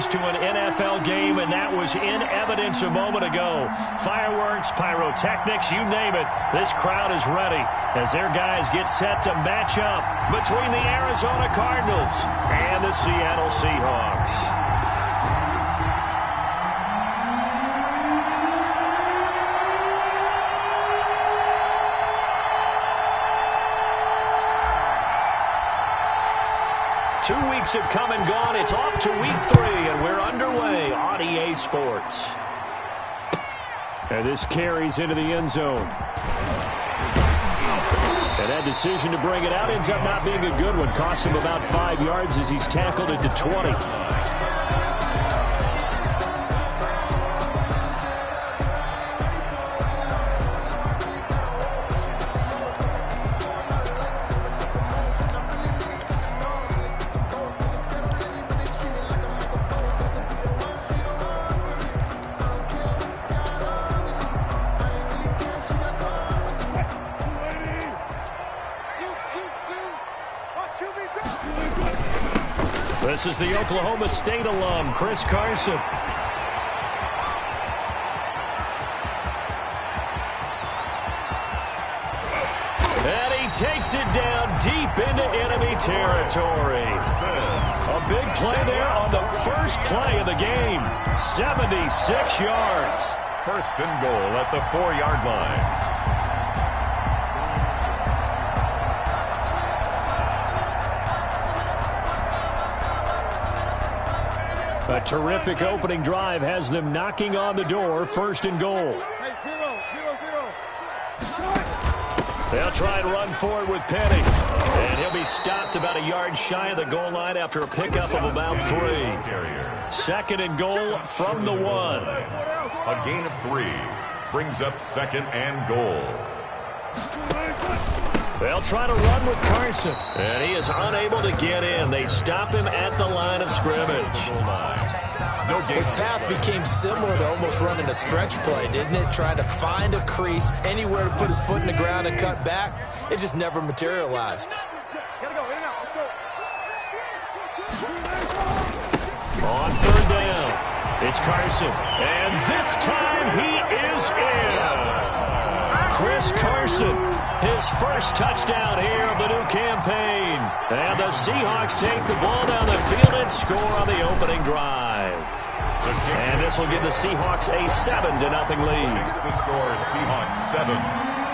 fans to an NFL game, and that was in evidence a moment ago. Fireworks, pyrotechnics, you name it. This crowd is ready as their guys get set to match up between the Arizona Cardinals and the Seattle Seahawks. Two weeks have come and gone. It's off to week 3, and we're underway on EA Sports. And this carries into the end zone. And that decision to bring it out ends up not being a good one. Cost him about 5 yards as he's tackled it to 20. This is the Oklahoma State alum, Chris Carson. And he takes it down deep into enemy territory. A big play there on the first play of the game. 76 yards. First and goal at the 4-yard line. A terrific opening drive has them knocking on the door. First and goal. They'll try and run forward with Penny. And he'll be stopped about a yard shy of the goal line after a pickup of about 3. Second and goal from the 1. A gain of 3 brings up second and goal. They'll try to run with Carson. And he is unable to get in. They stop him at the line of scrimmage. His path became similar to almost running a stretch play, didn't it? Trying to find a crease, anywhere to put his foot in the ground and cut back. It just never materialized. On third down, it's Carson. And this time he is in. Chris Carson, his first touchdown here of the new campaign. And the Seahawks take the ball down the field and score on the opening drive. And this will give the Seahawks a 7-0 lead. The score is Seahawks 7,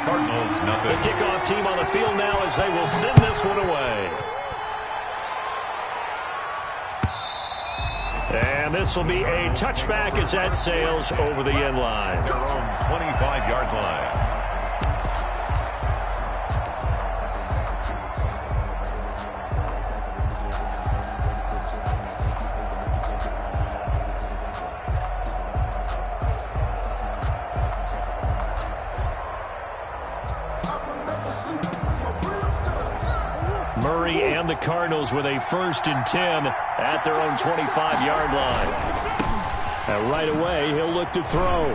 Cardinals 0. The kickoff team on the field now as they will send this one away. And this will be a touchback as that sails over the end line. Their own 25-yard line. Murray and the Cardinals with a 1st and 10 at their own 25-yard line. And right away, he'll look to throw.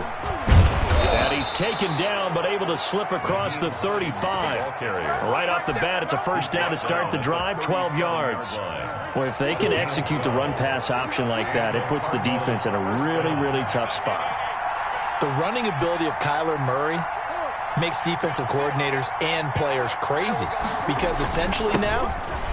And he's taken down, but able to slip across the 35. Right off the bat, it's a first down to start the drive, 12 yards. Well, if they can execute the run-pass option like that, it puts the defense in a really, really tough spot. The running ability of Kyler Murray makes defensive coordinators and players crazy because essentially now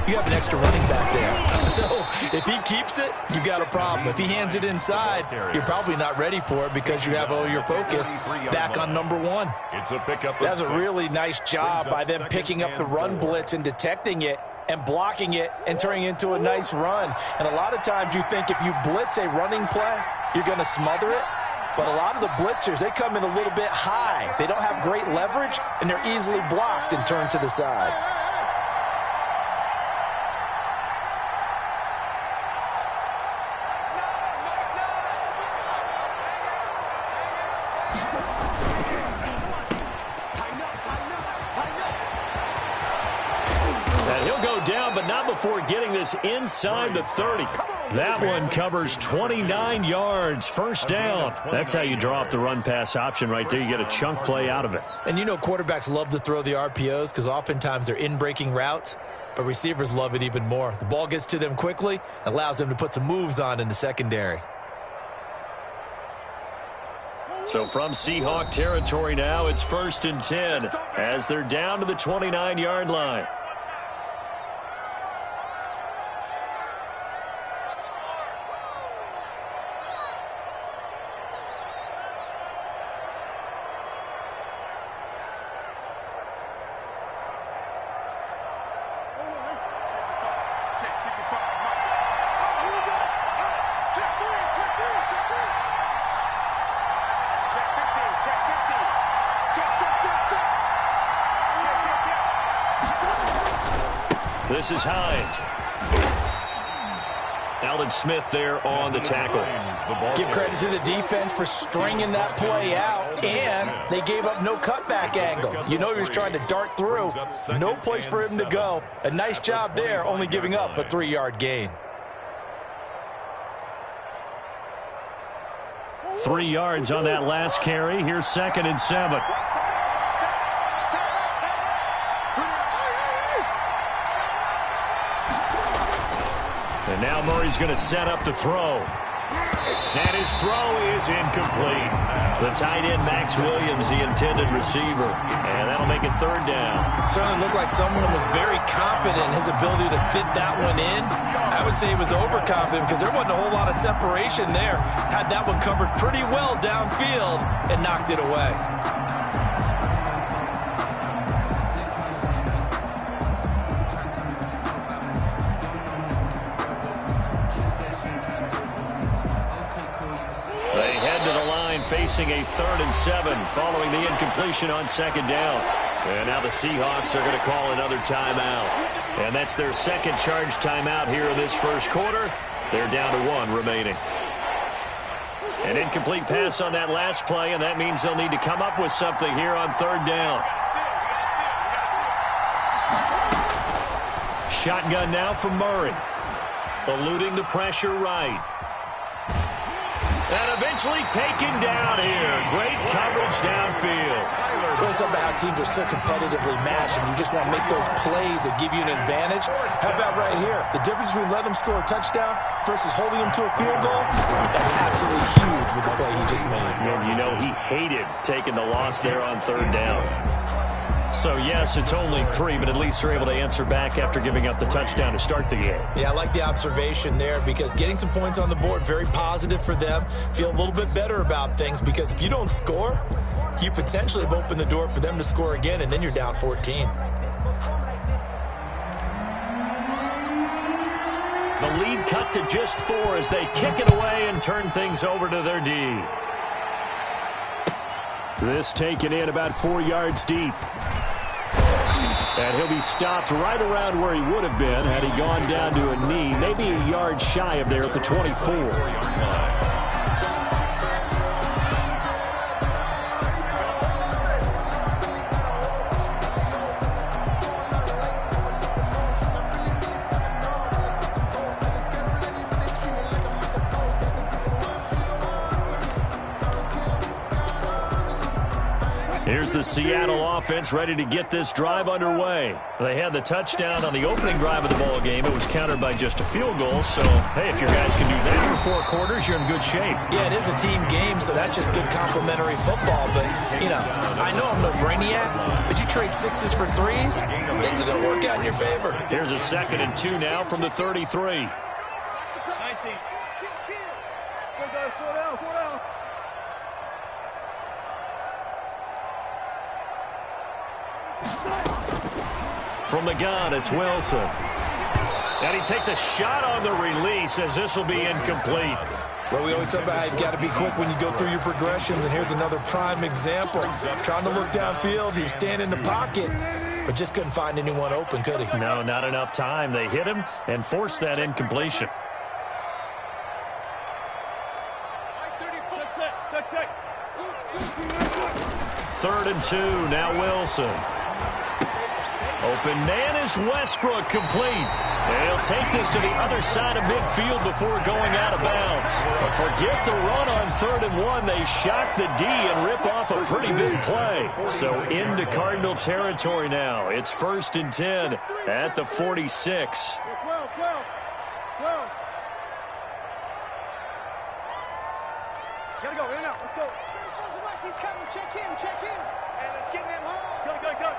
you have an extra running back there. So if he keeps it, you've got a problem. If he hands it inside, you're probably not ready for it because you have all your focus back on number 1. It's a pickup. That's a really nice job by them picking up the run blitz and detecting it and blocking it and turning it into a nice run. And a lot of times you think if you blitz a running play, you're going to smother it. But a lot of the blitzers, they come in a little bit high. They don't have great leverage, and they're easily blocked and turned to the side. And he'll go down, but not before getting this inside the 30. That one covers 29 yards, first down. That's how you draw up the run-pass option right there. You get a chunk play out of it. And you know quarterbacks love to throw the RPOs because oftentimes they're in-breaking routes. but receivers love it even more. The ball gets to them quickly, allows them to put some moves on in the secondary. So from Seahawk territory now, it's 1st and 10 as they're down to the 29-yard line. This is Hines. Alden Smith there on the tackle. Give credit to the defense for stringing that play out, and they gave up no cutback angle. You know he was trying to dart through. No place for him to go. A nice job there, only giving up a 3-yard gain. 3 yards on that last carry. Here's 2nd and 7. And now Murray's going to set up to throw. And his throw is incomplete. The tight end, Max Williams, the intended receiver. And that'll make it 3rd down. Certainly looked like someone was very confident in his ability to fit that one in. I would say he was overconfident because there wasn't a whole lot of separation there. Had that one covered pretty well downfield and knocked it away. They head to the line facing a 3rd and 7 following the incompletion on 2nd down. And now the Seahawks are going to call another timeout. And that's their 2nd charge timeout here in this 1st quarter. They're down to 1 remaining. An incomplete pass on that last play, and that means they'll need to come up with something here on 3rd down. Shotgun now from Murray. Eluding the pressure right. And eventually taken down here. Great coverage downfield. It's about how teams are so competitively matched, and you just want to make those plays that give you an advantage. How about right here? The difference between letting them score a touchdown versus holding them to a field goal, that's absolutely huge with the play he just made. And you know he hated taking the loss there on 3rd down. So, yes, it's only 3, but at least they're able to answer back after giving up the touchdown to start the game. Yeah, I like the observation there because getting some points on the board, very positive for them. Feel a little bit better about things because if you don't score, you potentially have opened the door for them to score again, and then you're down 14. The lead cut to just 4 as they kick it away and turn things over to their D. This taken in about 4 yards deep. And he'll be stopped right around where he would have been had he gone down to a knee, maybe a yard shy of there at the 24. Here's the Seattle offense ready to get this drive underway. They had the touchdown on the opening drive of the ball game. It was countered by just a field goal. So, hey, if your guys can do that for 4 quarters, you're in good shape. Yeah, it is a team game, so that's just good complementary football. But, you know, I know I'm no brainiac, but you trade 6s for 3s, things are going to work out in your favor. Here's a 2nd and 2 now from the 33. From the gun, it's Wilson. And he takes a shot on the release as this will be incomplete. Well, we always talk about how you've got to be quick when you go through your progressions, and here's another prime example. Trying to look downfield, he was standing in the pocket, but just couldn't find anyone open, could he? No, not enough time. They hit him and forced that incompletion. Third and 2, now Wilson. Open man is Westbrook, complete. They'll take this to the other side of midfield before going out of bounds. But forget the run on 3rd and 1, they shock the D and rip off a pretty big play. So into Cardinal territory now. It's 1st and 10 at the 46. 12. Gotta go, in and out, let's go. He's coming, check in. And let's get him home. Go.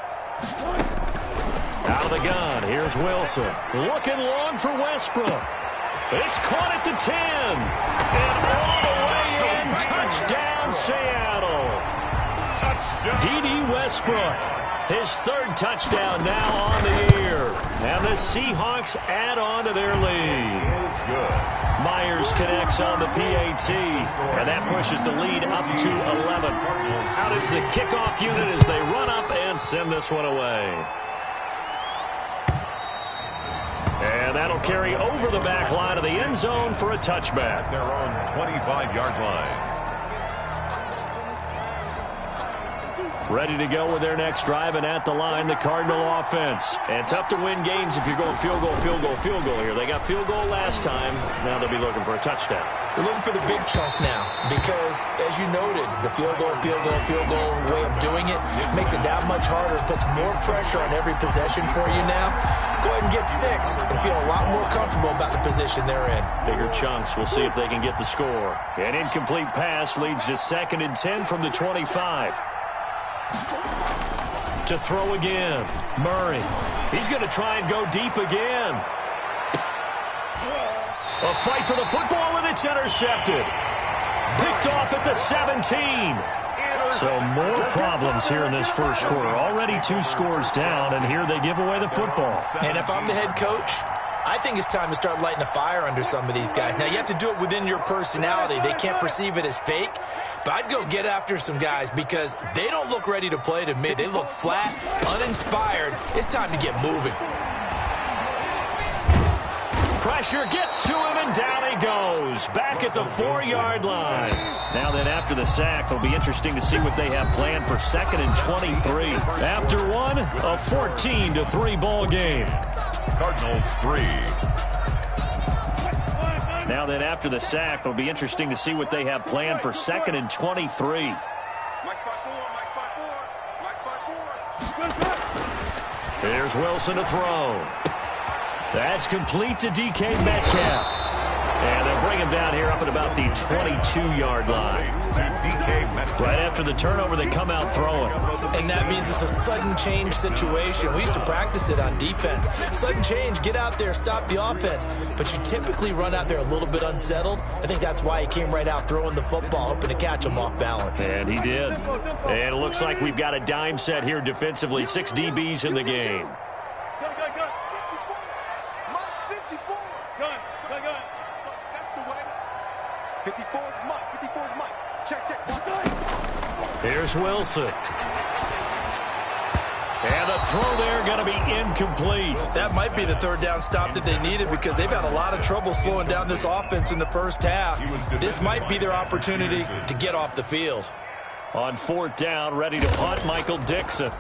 Out of the gun, here's Wilson. Looking long for Westbrook. It's caught at the 10. And all the way in, touchdown Seattle. Touchdown. D.D. Westbrook, his 3rd touchdown now on the year. And the Seahawks add on to their lead. Is good. Myers connects on the PAT, and that pushes the lead up to 11. Out is the kickoff unit as they run up and send this one away. And that'll carry over the back line of the end zone for a touchback. Their own 25-yard line. Ready to go with their next drive, and at the line, the Cardinal offense. And tough to win games if you're going field goal here. They got field goal last time. Now they'll be looking for a touchdown. They're looking for the big chunk now because, as you noted, the field goal way of doing it makes it that much harder. It puts more pressure on every possession for you now. Go ahead and get 6 and feel a lot more comfortable about the position they're in. Bigger chunks. We'll see if they can get the score. An incomplete pass leads to 2nd and 10 from the 25. To throw again. Murray. He's going to try and go deep again. A fight for the football, and it's intercepted. Picked off at the 17. So more problems here in this first quarter. Already 2 scores down, and here they give away the football. And if I'm the head coach, I think it's time to start lighting a fire under some of these guys. Now, you have to do it within your personality. They can't perceive it as fake. But I'd go get after some guys because they don't look ready to play to me. They look flat, uninspired. It's time to get moving. Pressure gets to him, and down he goes. Back at the 4-yard line. Now then, after the sack, it'll be interesting to see what they have planned for 2nd and 23. After one, a 14-3 ball game. Cardinals 3. Now then, after the sack, it'll be interesting to see what they have planned for 2nd and 23. Here's Wilson to throw. That's complete to DK Metcalf. And they'll bring him down here up at about the 22-yard line. Right after the turnover, they come out throwing. And that means it's a sudden change situation. We used to practice it on defense. Sudden change, get out there, stop the offense. But you typically run out there a little bit unsettled. I think that's why he came right out throwing the football, hoping to catch him off balance. And he did. And it looks like we've got a dime set here defensively. 6 DBs in the game. Here's Wilson. And the throw there going to be incomplete. That might be the 3rd down stop that they needed because they've had a lot of trouble slowing down this offense in the first half. This might be their opportunity to get off the field. On 4th down, ready to punt, Michael Dixon.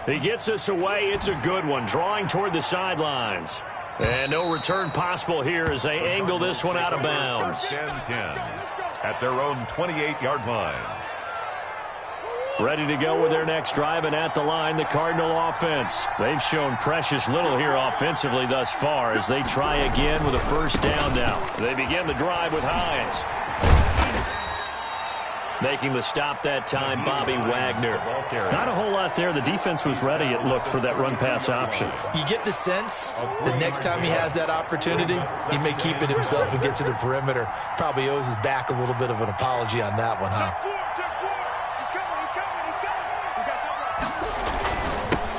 He gets us away. It's a good one, drawing toward the sidelines. And no return possible here as they angle this one out of bounds. 10-10 at their own 28-yard line. Ready to go with their next drive, and at the line, the Cardinal offense. They've shown precious little here offensively thus far as they try again with a 1st down now. They begin the drive with Hines. Making the stop that time, Bobby Wagner. Not a whole lot there. The defense was ready, it looked, for that run-pass option. You get the sense the next time he has that opportunity, he may keep it himself and get to the perimeter. Probably owes his back a little bit of an apology on that one, huh?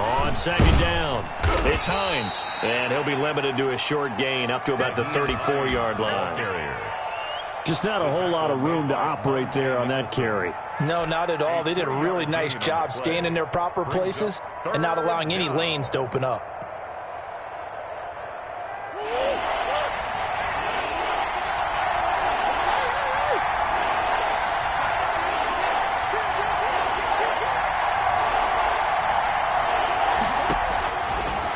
On 2nd down, it's Hines. And he'll be limited to a short gain up to about the 34-yard line. Just not a whole lot of room to operate there on that carry. No, not at all. They did a really nice job staying in their proper places and not allowing any lanes to open up.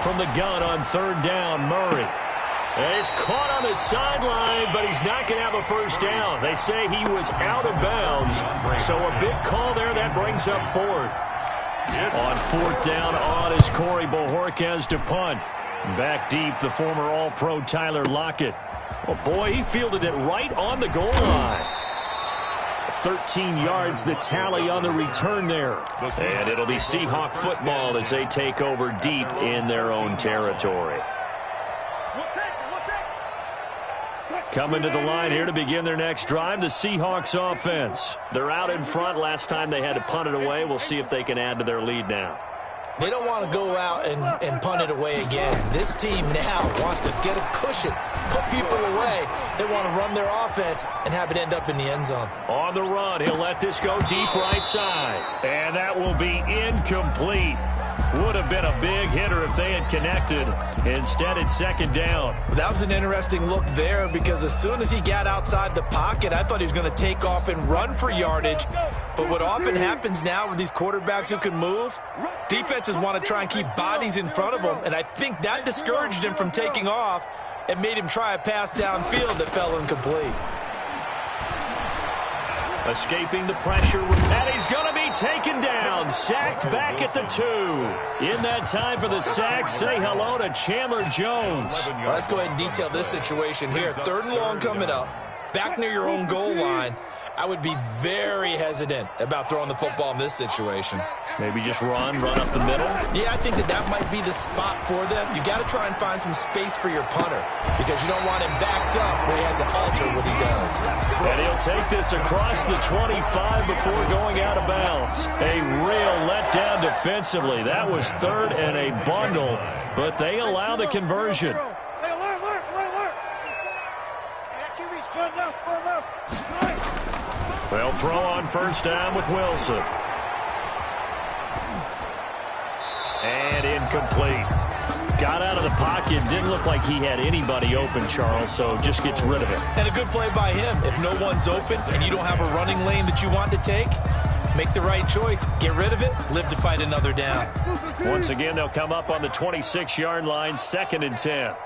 From the gun on 3rd down, Murray. And he's caught on the sideline, but he's not going to have a first down. They say he was out of bounds, so a big call there. That brings up fourth. On fourth down, on is Corey Bojorquez to punt. Back deep, the former All-Pro Tyler Lockett. Oh, boy, he fielded it right on the goal line. 13 yards, the tally on the return there. And it'll be Seahawk football as they take over deep in their own territory. Coming to the line here to begin their next drive, the Seahawks offense. They're out in front. Last time they had to punt it away. We'll see if they can add to their lead now. They don't want to go out and punt it away again. This team now wants to get a cushion, put people away. They want to run their offense and have it end up in the end zone. On the run, he'll let this go deep right side. And that will be incomplete. Would have been a big hitter if they had connected. Instead, it's second down. That was an interesting look there because as soon as he got outside the pocket, I thought he was going to take off and run for yardage. But what often happens now with these quarterbacks who can move, defenses want to try and keep bodies in front of them, and I think that discouraged him from taking off and made him try a pass downfield that fell incomplete. Escaping the pressure, and he's going to be taken down. Sacked back at the 2. In that time for the sack, say hello to Chandler Jones. Well, let's go ahead and detail this situation here. 3rd and long coming up, back near your own goal line. I would be very hesitant about throwing the football in this situation. Maybe just run up the middle? Yeah, I think that might be the spot for them. You got to try and find some space for your punter because you don't want him backed up where he has an altar what he does. And he'll take this across the 25 before going out of bounds. A real letdown defensively. That was 3rd and a bundle, but they allow the conversion. They'll throw on first down with Wilson. And incomplete. Got out of the pocket. Didn't look like he had anybody open, Charles, so just gets rid of it. And a good play by him. If no one's open and you don't have a running lane that you want to take, make the right choice. Get rid of it. Live to fight another down. Once again, they'll come up on the 26-yard line, 2nd and 10.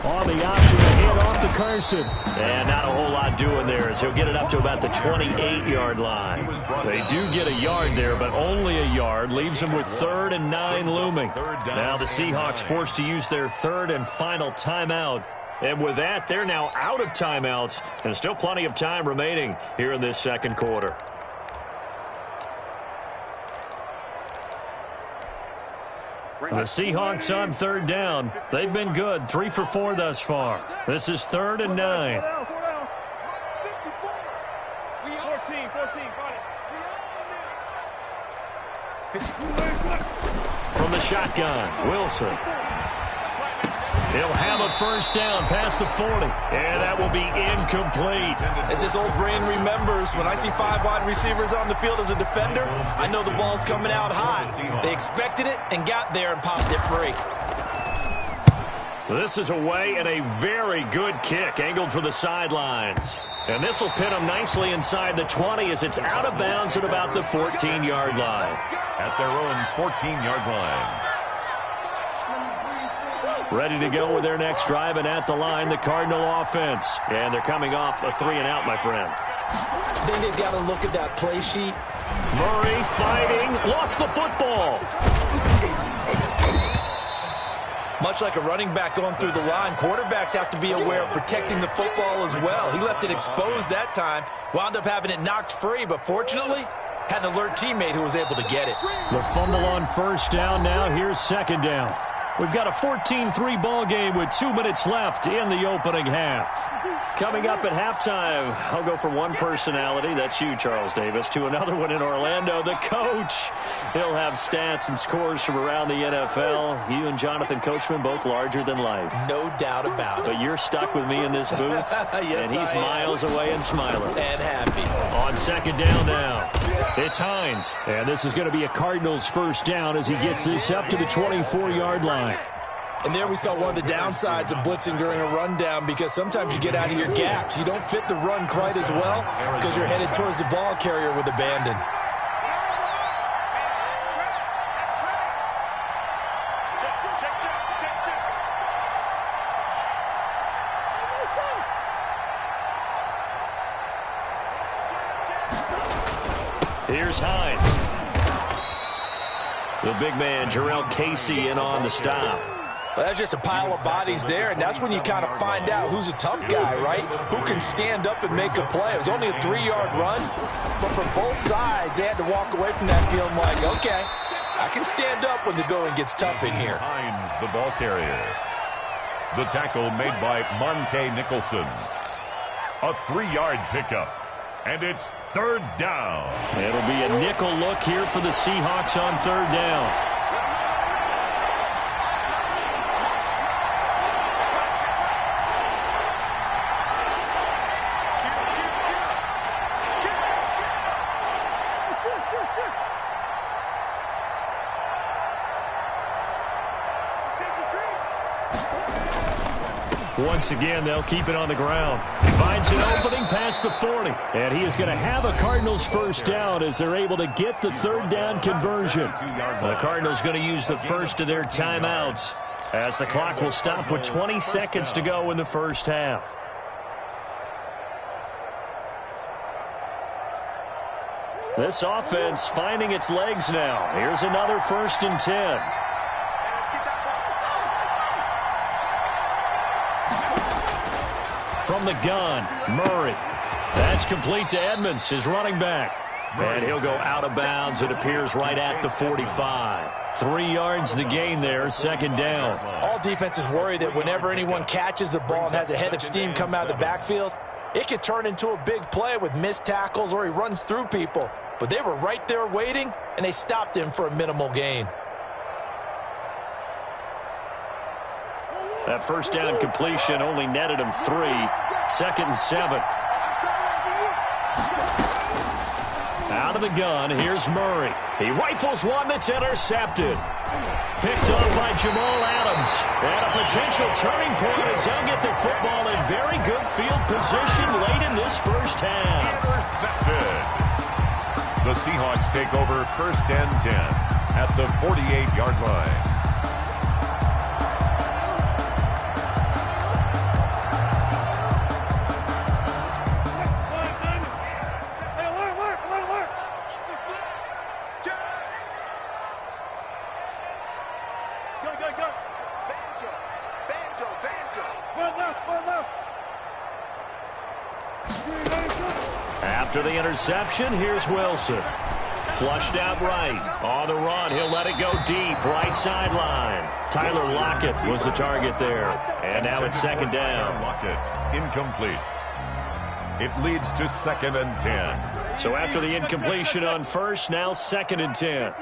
On the option to hand off to Carson. And not a whole lot doing there as he'll get it up to about the 28-yard line. They do get a yard there, but only a yard. Leaves them with 3rd and 9 looming. Now the Seahawks forced to use their 3rd and final timeout. And with that, they're now out of timeouts. And still plenty of time remaining here in this second quarter. The Seahawks on 3rd down. They've been good. 3 for 4 thus far. This is 3rd and 9. 14. From the shotgun, Wilson. He'll have a first down past the 40. And that will be incomplete. As this old brain remembers, when I see 5 wide receivers on the field as a defender, I know the ball's coming out high. They expected it and got there and popped it free. This is away and a very good kick angled for the sidelines. And this will pin them nicely inside the 20 as it's out of bounds at about the 14-yard line. At their own 14-yard line. Ready to go with their next drive, and at the line, the Cardinal offense. And they're coming off a 3-and-out, my friend. I think they've got to look at that play sheet. Murray fighting, lost the football. Much like a running back going through the line, quarterbacks have to be aware of protecting the football as well. He left it exposed that time, wound up having it knocked free, but fortunately, had an alert teammate who was able to get it. The fumble on first down now. Here's second down. We've got a 14-3 ball game with 2 minutes left in the opening half. Coming up at halftime, I'll go from one personality, that's you, Charles Davis, to another one in Orlando, the coach. He'll have stats and scores from around the NFL. You and Jonathan Coachman, both larger than life. No doubt about it. But you're stuck with me in this booth, yes, and he's miles away and smiling. And happy. On second down now, it's Hines. And this is going to be a Cardinals first down as he gets this up to the 24-yard line. And there we saw one of the downsides of blitzing during a rundown because sometimes you get out of your gaps. You don't fit the run quite as well because you're headed towards the ball carrier with abandon. Here's Hines. The big man, Jarrell Casey, in on the stop. Well, that's just a pile of bodies there, and that's when you kind of find out who's a tough guy, right? Who can stand up and make a play. It was only a 3-yard run, but for both sides, they had to walk away from that feeling like, okay, I can stand up when the going gets tough in here. Hines, the ball carrier. The tackle made by Monte Nicholson. A 3-yard pickup, and it's third down. It'll be a nickel look here for the Seahawks on third down. Once again, they'll keep it on the ground. Finds an opening past the 40. And he is going to have a Cardinals first down as they're able to get the third down conversion. The Cardinals going to use the first of their timeouts as the clock will stop with 20 seconds to go in the first half. This offense finding its legs now. Here's another 1st and 10. From the gun, Murray. That's complete to Edmonds, his running back. And he'll go out of bounds, it appears, right at the 45. 3 yards the gain there, second down. All defenses worry that whenever anyone catches the ball and has a head of steam come out of the backfield, it could turn into a big play with missed tackles or he runs through people. But they were right there waiting, and they stopped him for a minimal gain. That first down completion only netted him 3. 2nd and 7. Out of the gun, here's Murray. He rifles one that's intercepted. Picked up by Jamal Adams. And a potential turning point as they'll get the football in very good field position late in this first half. Intercepted. The Seahawks take over 1st and 10 at the 48-yard line. After the interception, here's Wilson. Flushed out right. On the run, he'll let it go deep. Right sideline. Tyler Lockett was the target there. And now it's second down. Lockett, incomplete. It leads to 2nd and 10. So after the incompletion on first, now 2nd and 10.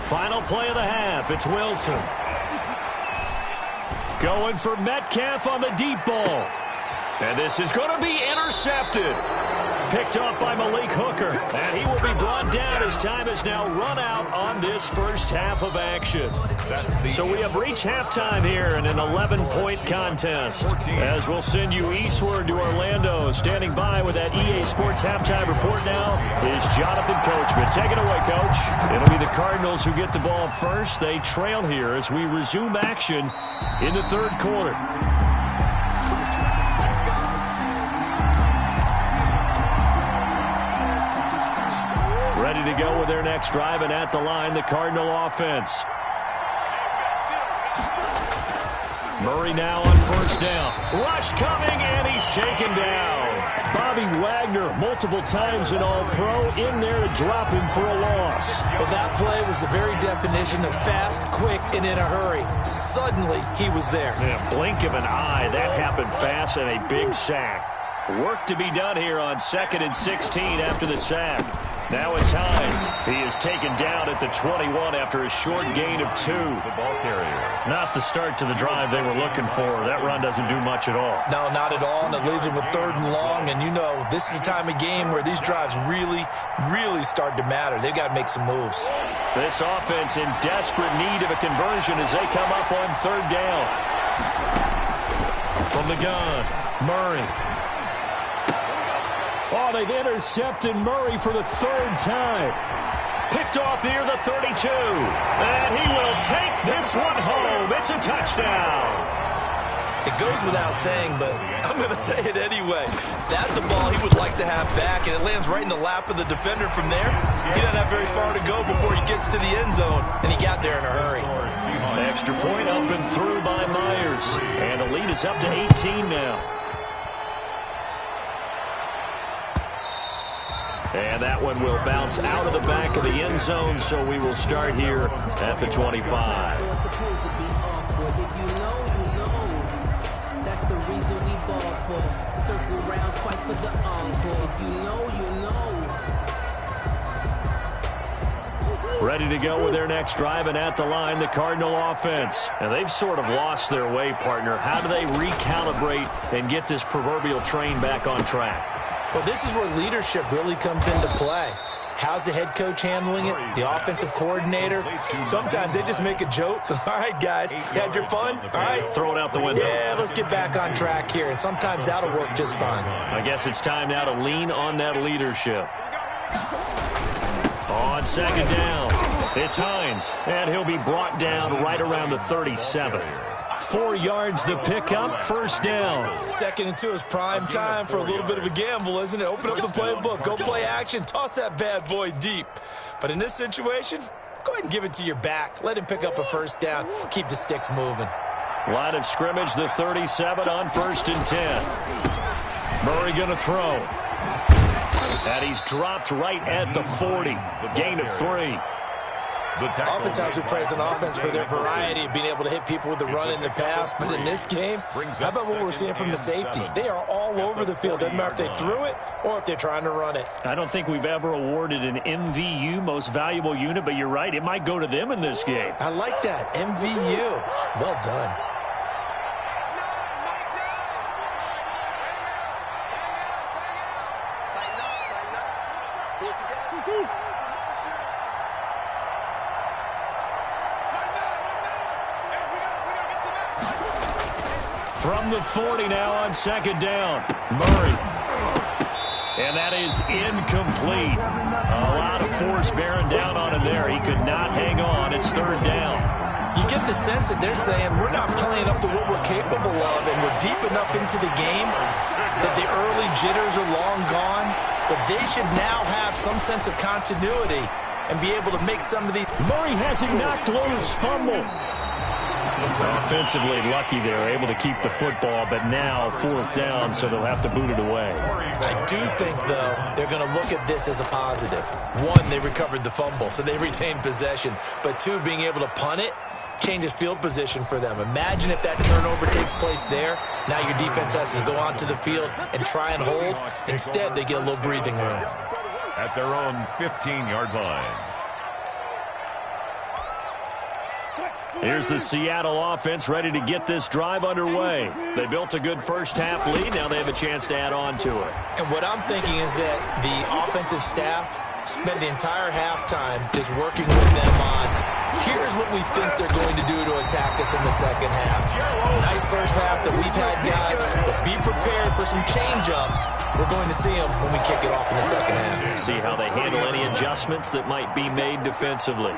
Final play of the half. It's Wilson. Going for Metcalf on the deep ball. And this is going to be intercepted. Picked up by Malik Hooker. And he will be brought down as time has now run out on this first half of action. So we have reached halftime here in an 11-point contest. As we'll send you eastward to Orlando. Standing by with that EA Sports halftime report now is Jonathan Coachman. Take it away, Coach. It'll be the Cardinals who get the ball first. They trail here as we resume action in the third quarter. Ready to go with their next drive, and at the line, the Cardinal offense. Murray now on first down. Rush coming, and he's taken down. Bobby Wagner, multiple times an All-Pro, in there to drop him for a loss. Well, that play was the very definition of fast, quick, and in a hurry. Suddenly, he was there. In a blink of an eye, that happened fast, and a big sack. Work to be done here on 2nd and 16 after the sack. Now it's Hines. He is taken down at the 21 after a short gain of 2. The ball carrier. Not the start to the drive they were looking for. That run doesn't do much at all. No, not at all, and it leaves them with 3rd and long. And you know, this is the time of game where these drives really, really start to matter. They've got to make some moves. This offense in desperate need of a conversion as they come up on 3rd down. From the gun, Murray. Oh, they've intercepted Murray for the 3rd time. Picked off near the 32. And he will take this one home. It's a touchdown. It goes without saying, but I'm going to say it anyway. That's a ball he would like to have back, and it lands right in the lap of the defender from there. He doesn't have very far to go before he gets to the end zone, and he got there in a hurry. Extra point up and through by Myers. And the lead is up to 18 now. And that one will bounce out of the back of the end zone, so we will start here at the 25. That's the reason we ball for. Circle round twice for the encore. If you know, you know. Ready to go with their next drive, and at the line, the Cardinal offense. And they've sort of lost their way, partner. How do they recalibrate and get this proverbial train back on track? Well, this is where leadership really comes into play. How's the head coach handling it? The offensive coordinator? Sometimes they just make a joke. All right, guys, you had your fun? All right. Throw it out the window. Yeah, let's get back on track here. And sometimes that'll work just fine. I guess it's time now to lean on that leadership. On second down, it's Hines. And he'll be brought down right around the 37. 4 yards the pickup, first down. 2nd and 2 is prime time for a little bit of a gamble, isn't it? Open up the playbook, go play action, toss that bad boy deep. But in this situation, go ahead and give it to your back. Let him pick up a first down. Keep the sticks moving. Line of scrimmage, the 37 on 1st and 10. Murray going to throw. And he's dropped right at the 40. Gain of 3. Oftentimes we praise an offense for their variety of being able to hit people with the run in the pass, but in this game, how about what we're seeing from the safeties? They are all over the field. Doesn't matter if they threw it or if they're trying to run it. I don't think we've ever awarded an MVU, most valuable unit, but you're right, it might go to them in this game. I like that, MVU. Well done. From the 40 now on 2nd down. Murray. And that is incomplete. A lot of force bearing down on him there. He could not hang on. It's 3rd down. You get the sense that they're saying we're not playing up to what we're capable of, and we're deep enough into the game that the early jitters are long gone, that they should now have some sense of continuity and be able to make some of these. Murray has it knocked loose. Fumble. Offensively lucky they're able to keep the football, but now 4th down, so they'll have to boot it away. I do think, though, they're going to look at this as a positive. 1, they recovered the fumble, so they retained possession. But 2, being able to punt it changes field position for them. Imagine if that turnover takes place there. Now your defense has to go onto the field and try and hold. Instead, they get a little breathing room. At their own 15-yard line. Here's the Seattle offense ready to get this drive underway. They built a good first-half lead. Now they have a chance to add on to it. And what I'm thinking is that the offensive staff spent the entire halftime just working with them on, here's what we think they're going to do to attack us in the second half. Nice first half that we've had, guys, but be prepared for some change-ups. We're going to see them when we kick it off in the second half. See how they handle any adjustments that might be made defensively.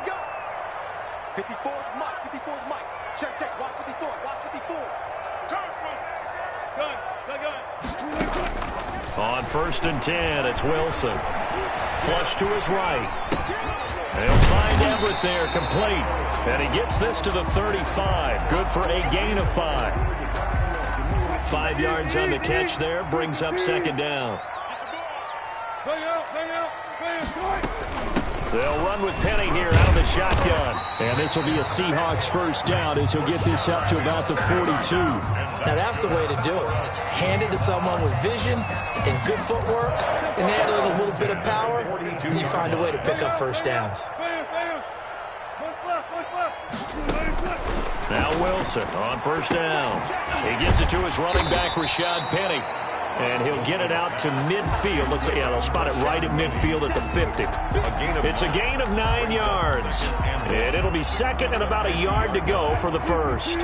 54 is Mike. 54 is Mike. Check, check. Watch 54. Watch 54. Good. On 1st and 10, it's Wilson. Flush to his right. He'll find Everett there, complete. And he gets this to the 35. Good for a gain of 5. 5 yards on the catch there, brings up 2nd down. They'll run with Penny here out of the shotgun. And this will be a Seahawks first down as he'll get this up to about the 42. Now that's the way to do it. Hand it to someone with vision and good footwork, and add in a little bit of power, and you find a way to pick up first downs. Now Wilson on 1st down. He gets it to his running back, Rashad Penny. And he'll get it out to midfield. Let's say, yeah, they'll spot it right at midfield at the 50. It's a gain of 9 yards. And it'll be 2nd and about a yard to go for the first.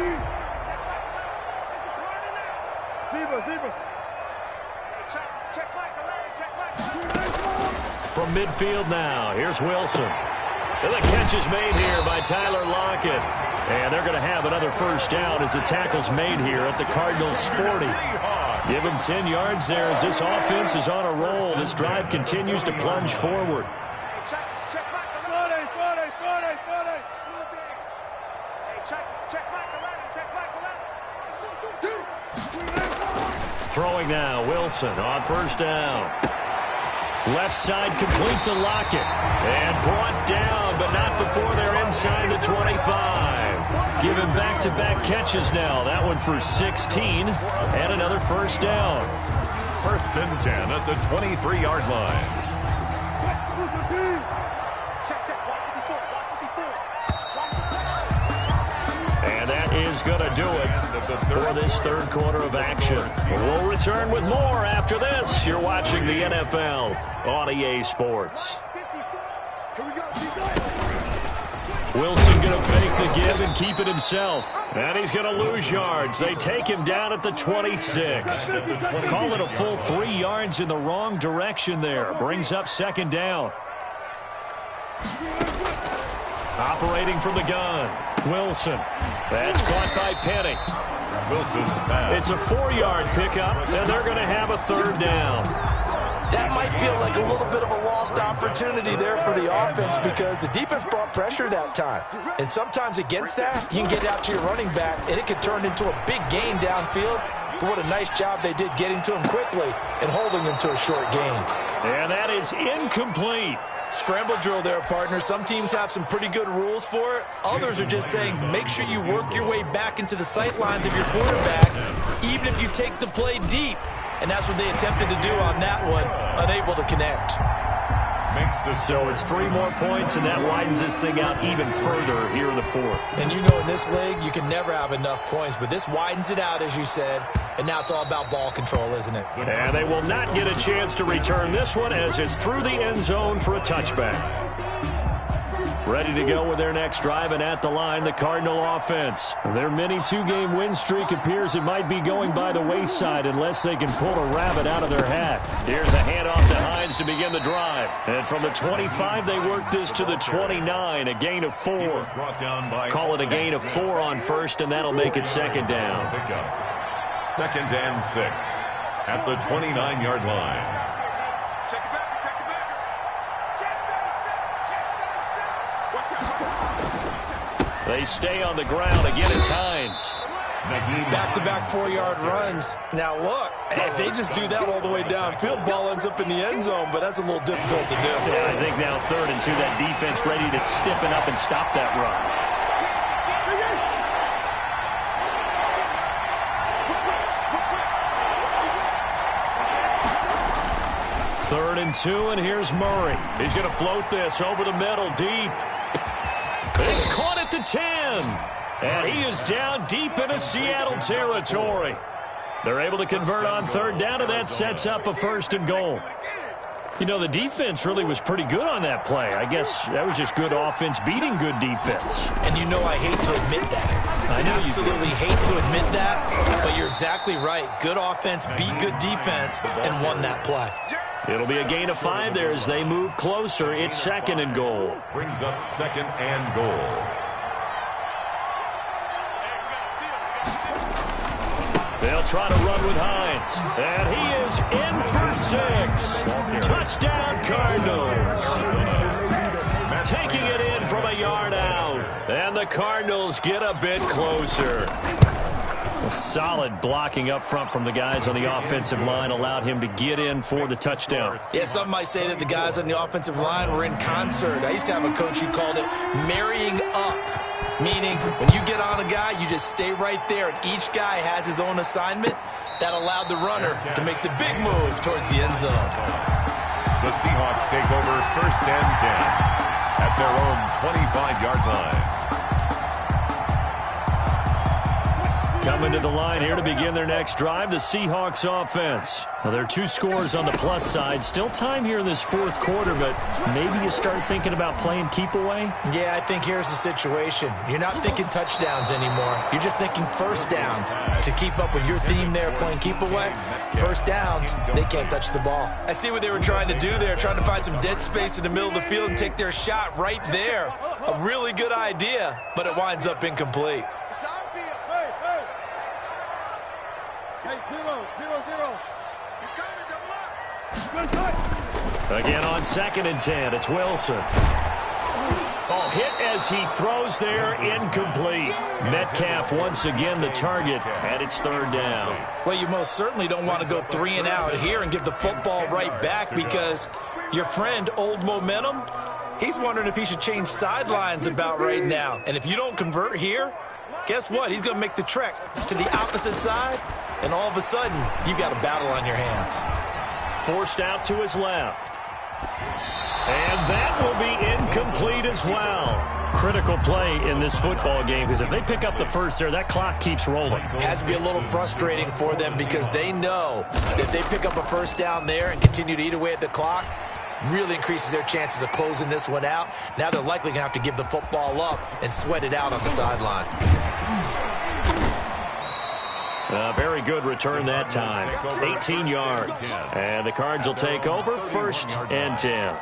From midfield now, here's Wilson. And the catch is made here by Tyler Lockett. And they're going to have another first down as the tackle's made here at the Cardinals' 40. Give them 10 yards there as this offense is on a roll. This drive continues to plunge forward. Throwing now, Wilson on first down. Left side complete to Lockett. And brought down, but not before they're inside the 25. Given back-to-back catches now. That one for 16. And another first down. First and 10 at the 23-yard line. And that is going to do it for this third quarter of action. We'll return with more after this. You're watching the NFL on EA Sports. Wilson going to fake the give and keep it himself. And he's going to lose yards. They take him down at the 26. Call it a full 3 yards in the wrong direction there. Brings up second down. Operating from the gun. Wilson. That's caught by Penny. Wilson's pass. It's a 4-yard pickup, and they're going to have a third down. That might feel like a little bit of a lost opportunity there for the offense because the defense brought pressure that time. And sometimes against that, you can get out to your running back, and it could turn into a big gain downfield. But what a nice job they did getting to him quickly and holding him to a short gain. And that is incomplete. Scramble drill there, partner. Some teams have some pretty good rules for it. Others are just saying make sure you work your way back into the sight lines of your quarterback, even if you take the play deep. And that's what they attempted to do on that one, unable to connect. So it's 3 more points, and that widens this thing out even further here in the fourth. And you know in this league, you can never have enough points, but this widens it out, as you said, and now it's all about ball control, isn't it? And they will not get a chance to return this one as it's through the end zone for a touchback. Ready to go with their next drive, and at the line, the Cardinal offense. Their mini 2-game win streak appears it might be going by the wayside unless they can pull a rabbit out of their hat. Here's a handoff to Hines to begin the drive. And from the 25, they work this to the 29, a gain of 4. Call it a gain of 4 on first, and that'll make it second down. Second and 6 at the 29-yard line. They stay on the ground. Again, it's Hines. Back-to-back 4-yard runs. Now, look, if they just do that all the way downfield, ball ends up in the end zone, but that's a little difficult to do. Yeah, I think now 3rd and 2, that defense ready to stiffen up and stop that run. 3rd and 2, and here's Murray. He's going to float this over the middle, deep. It's caught at the 10. And he is down deep into Seattle territory. They're able to convert on 3rd down, and that sets up a 1st and goal. You know, the defense really was pretty good on that play. I guess that was just good offense beating good defense. And you know I hate to admit that. I absolutely hate to admit that, but you're exactly right. Good offense beat good defense and won that play. It'll be a gain of 5 there as they move closer. It's 2nd and goal. Brings up 2nd and goal. They'll try to run with Hines. And he is in for 6. Touchdown, Cardinals. Taking it in from a yard out. And the Cardinals get a bit closer. A solid blocking up front from the guys on the offensive line allowed him to get in for the touchdown. Yeah, some might say that the guys on the offensive line were in concert. I used to have a coach who called it marrying up, meaning when you get on a guy, you just stay right there, and each guy has his own assignment. That allowed the runner to make the big move towards the end zone. The Seahawks take over 1st and 10 at their own 25-yard line. Coming to the line here to begin their next drive, the Seahawks offense. Well, there are 2 scores on the plus side. Still time here in this fourth quarter, but maybe you start thinking about playing keep away? Yeah, I think here's the situation. You're not thinking touchdowns anymore. You're just thinking first downs. To keep up with your theme there, playing keep away, first downs, they can't touch the ball. I see what they were trying to do there, trying to find some dead space in the middle of the field and take their shot right there. A really good idea, but it winds up incomplete. Again on 2nd and 10, it's Wilson. Oh, hit as he throws there, incomplete. Metcalf once again the target, and it's 3rd down. Well, you most certainly don't want to go 3 and out here and give the football right back, because your friend, Old Momentum, he's wondering if he should change sidelines about right now. And if you don't convert here, guess what? He's going to make the trek to the opposite side, and all of a sudden, you've got a battle on your hands. Forced out to his left. And that will be incomplete as well. Critical play in this football game, because if they pick up the first there, that clock keeps rolling. Has to be a little frustrating for them, because they know that if they pick up a first down there and continue to eat away at the clock, really increases their chances of closing this one out. Now they're likely going to have to give the football up and sweat it out on the sideline. Very good return that time. 18 yards. And the Cards will take over, 1st and 10.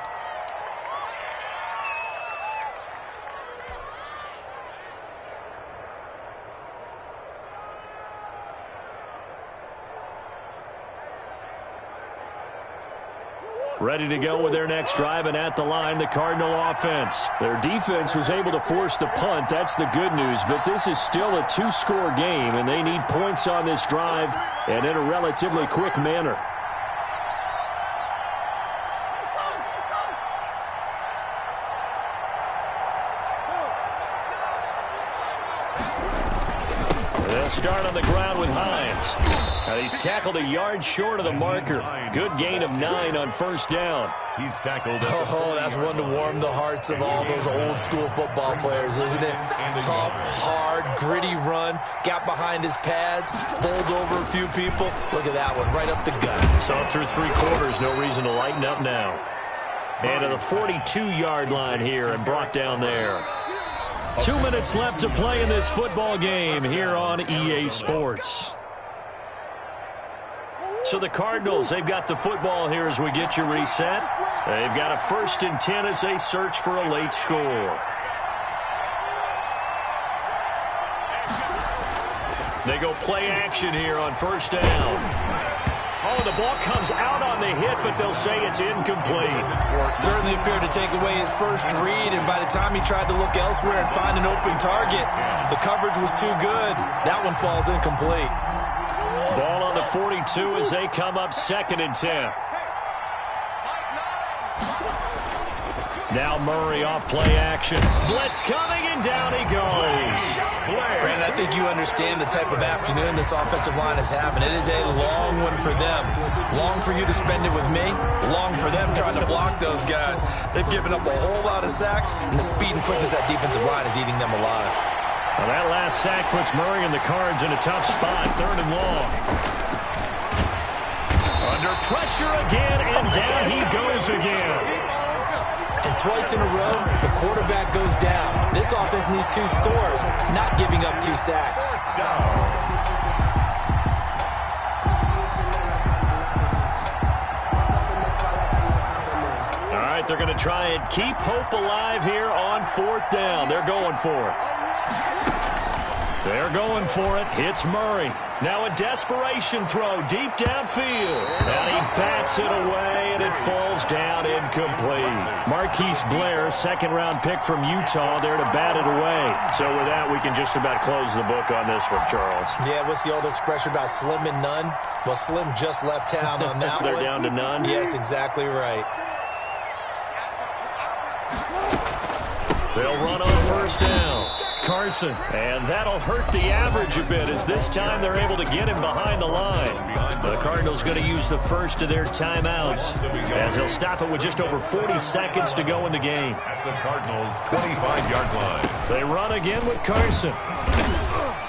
Ready to go with their next drive, and at the line, the Cardinal offense. Their defense was able to force the punt. That's the good news, but this is still a 2-score game, and they need points on this drive and in a relatively quick manner. They'll start on the ground with Hines. Now he's tackled a yard short of the marker. Good gain of 9 on 1st down. He's tackled. Oh, that's one to warm the hearts of all those old school football players, isn't it? Tough, hard, gritty run. Got behind his pads, bowled over a few people. Look at that one, right up the gut. So through 3 quarters, no reason to lighten up now. And to the 42-yard line here and brought down there. 2 minutes left to play in this football game here on EA Sports. So the Cardinals, they've got the football here as we get you reset. They've got a 1st and 10 as they search for a late score. They go play action here on 1st down. Oh, the ball comes out on the hit, but they'll say it's incomplete. Certainly appeared to take away his first read, and by the time he tried to look elsewhere and find an open target, the coverage was too good. That one falls incomplete. Ball on the 42 as they come up 2nd and 10. Now Murray off play action. Blitz coming, and down he goes. Brandon, I think you understand the type of afternoon this offensive line is having. It is a long one for them. Long for you to spend it with me. Long for them trying to block those guys. They've given up a whole lot of sacks, and the speed and quickness that defensive line is eating them alive. Well, that last sack puts Murray and the Cards in a tough spot. 3rd and long. Under pressure again, and down he goes again. And twice in a row, the quarterback goes down. This offense needs 2 scores, not giving up 2 sacks. All right, they're going to try and keep hope alive here on 4th down. They're going for it. They're going for it. Hits Murray. Now a desperation throw deep downfield. And he bats it away, and it falls down incomplete. Marquise Blair, 2nd-round pick from Utah, there to bat it away. So with that, we can just about close the book on this one, Charles. Yeah, what's the old expression about slim and none? Well, Slim just left town on that one. They're down to none? Yes, exactly right. They'll run on 1st down. Carson, and that'll hurt the average a bit as this time they're able to get him behind the line. The Cardinals going to use the first of their timeouts as they'll stop it with just over 40 seconds to go in the game. At the Cardinals' 25-yard line. They run again with Carson.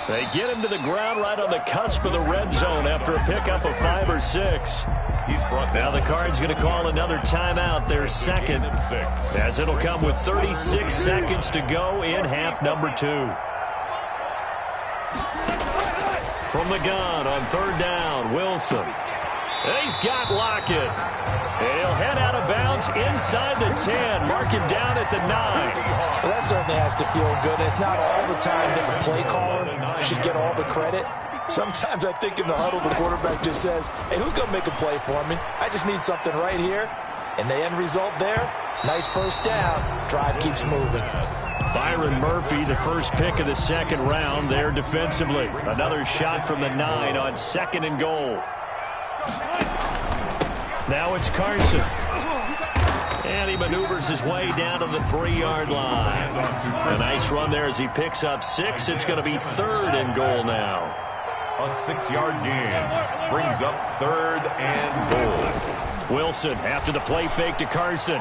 They get him to the ground right on the cusp of the red zone after a pickup of 5 or 6. Now the Cards going to call another timeout, their second, as it'll come with 36 seconds to go in half number 2. From the gun on 3rd down, Wilson. And he's got Lockett. And he'll head out of bounds inside the 10. Mark him down at the 9. Well, that certainly has to feel good. It's not all the time that the play caller should get all the credit. Sometimes I think in the huddle, the quarterback just says, hey, who's going to make a play for me? I just need something right here. And the end result there, nice first down. Drive keeps moving. Byron Murphy, the first pick of the second round there defensively. Another shot from the 9 on 2nd and goal. Now it's Carson. And he maneuvers his way down to the 3-yard line. A nice run there as he picks up 6. It's going to be 3rd and goal now. A 6-yard gain brings up 3rd and goal. Wilson after the play fake to Carson.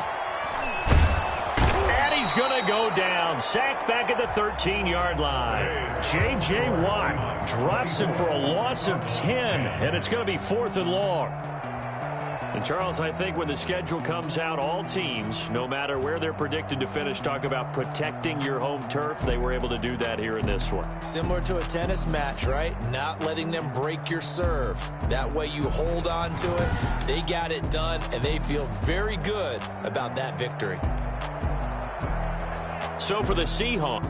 And he's going to go down. Sacked back at the 13-yard line. J.J. Watt drops him for a loss of 10. And it's going to be 4th and long. And, Charles, I think when the schedule comes out, all teams, no matter where they're predicted to finish, talk about protecting your home turf. They were able to do that here in this one. Similar to a tennis match, right? Not letting them break your serve. That way you hold on to it. They got it done, and they feel very good about that victory. So for the Seahawks,